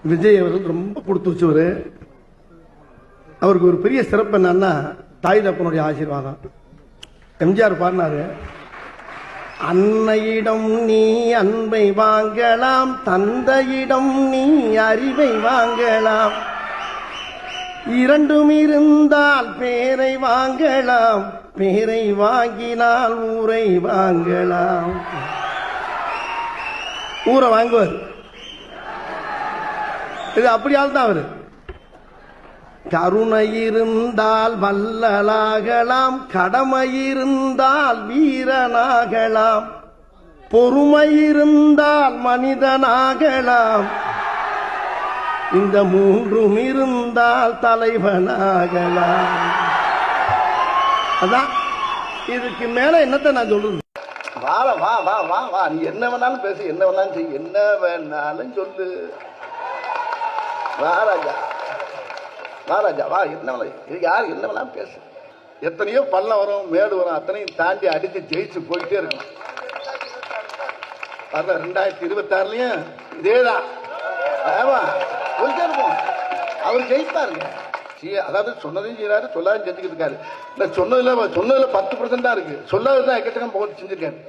விஜய் அவர்கள் ரொம்ப கொடுத்து வச்சவர். அவருக்கு ஒரு பெரிய சிறப்பு என்னன்னா தாய் தப்பனுடைய ஆசீர்வாதம். எம்ஜிஆர் பாடினாரு, அன்னையிடம் நீ அன்பை வாங்கலாம், தந்தையிடம் நீ அறிவை வாங்கலாம், இரண்டும் இருந்தால் பேரை வாங்கலாம், பேரை வாங்கினால் ஊரை வாங்கலாம். ஊரை வாங்குவார். இது அப்படியால் தான் அவரு. கருணை இருந்தால் வல்லலாகலாம், கடமை இருந்தால் வீரனாகலாம், பொறுமை இருந்தால் மனிதனாகலாம், இந்த மூன்றும் இருந்தால் தலைவனாகலாம். அதான் இதுக்கு மேல என்னத்தை நான் சொல்றது? வா வா வா வா வா, நீ என்ன வேணாலும் பேசு, என்ன வேணாலும் செய்ய, என்ன வேணாலும் சொல்லு. வா ராஜா, வா ராஜா, வா. என்ன யார் என்ன வேணாலும் பேசு. எத்தனையோ பள்ளம் வரும், மேடு வரும், அத்தனையும் தாண்டி அடித்து ஜெயிச்சு போயிட்டே இருக்கணும். 2026லயும் இதேதான். அவர் ஜெயிப்பாருங்க. அதாவது சொன்னதையும் செய்யறாரு, சொல்லாதையும் செஞ்சுக்கிட்டு இருக்காரு. சொன்னதுல 10% தான் இருக்கு, சொல்லாததான் எக்கச்சக்கம் போட்டு செஞ்சிருக்காரு.